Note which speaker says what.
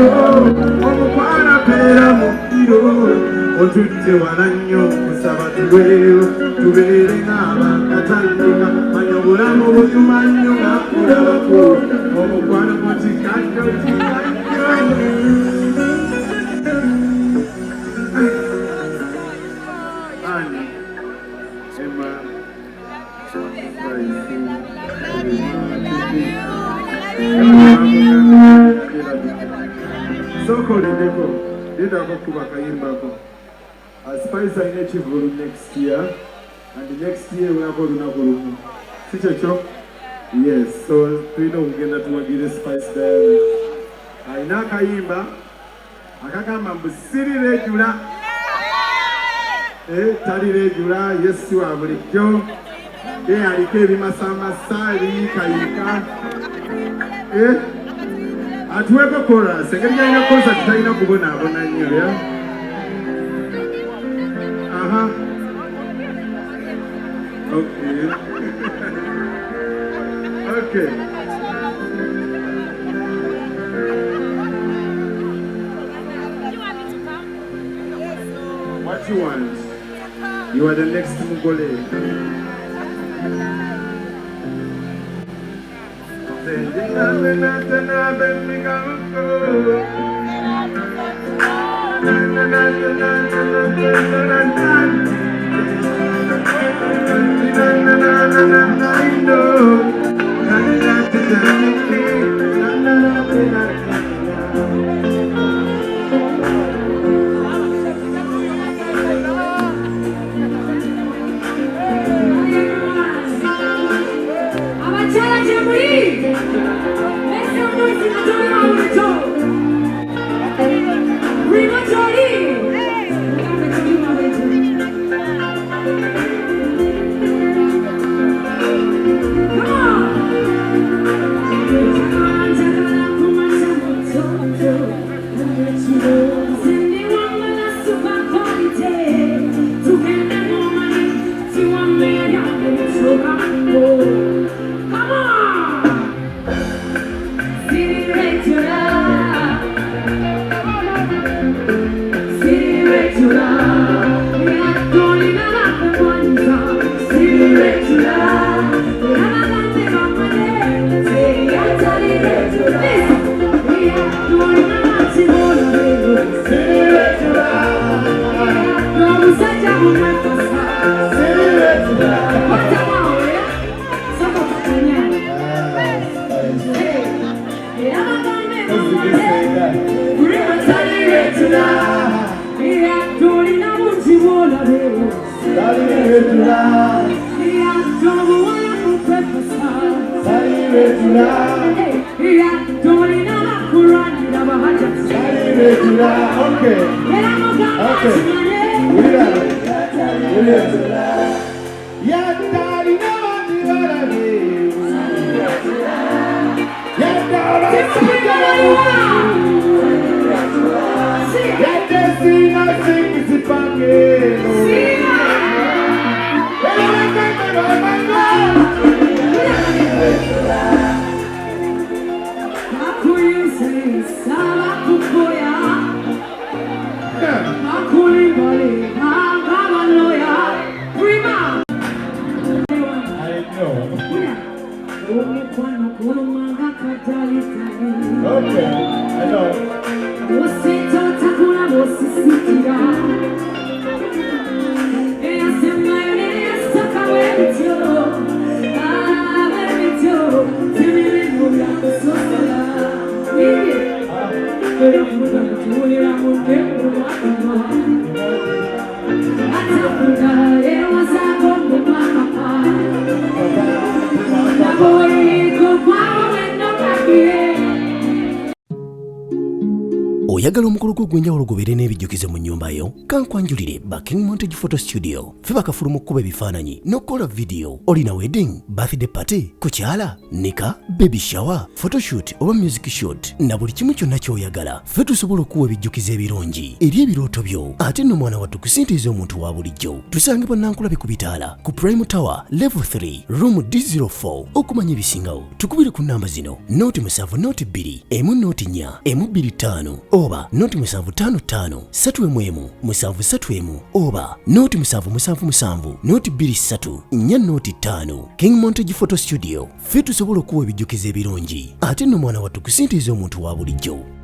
Speaker 1: Obw'obuwala beera mu ddiro otutte wala nnyo kusaba tubeeyo tubeere ng'abakatandika manya obulamu bunyuma nnyo nga kulabako omukwano mu kikaddo sokolideko yetako kuba kayimbako Spice alina ekivulu next year and next year weako olunaku lumu si kyekyo yes so tulina okugenda tuwagire Spice Diamond alina akayimba akagamba mbu sirirejula talirejula yesu wa bulijjo aliko ebimasamasa ebiyikayika atuweko chorus engeri gyalina concert talina kubonaabona nnyo ya okay okay what you want you are the next Mugole
Speaker 2: oyagala omukolo gw'ogwenjawulo gubeere n'ebijjukize mu nnyumba yo kankwanjulire ba King Montage Photo Studio ffe bakafulu mu kkuba ebifaananyi n'okukola vidiyo olina wedding birthday party kukyala nika baby shower photoshoot oba music shoot na buli kimu kyonna ky'oyagala ffe tusobola okuwa ebijjukize ebirungi eri ebirooto byo ate nno mwana wattu kusintiiza omuntu wa bulijjo tusangibwa Nankulabi ku Bitaala ku Primah Tower level 3 room D04 okumanya ebisingawo tukubire ku namba zino noti 7 noti 2 emu noti 4 emu 25 oba noti 755 3 731 oba noti 777 noti 23 4 noti 5 King Montage Photo Studio ffe tusobola okuwa ebijjukize ebirungi ate nno mwana wattu kusintiiza omuntu wa bulijjo.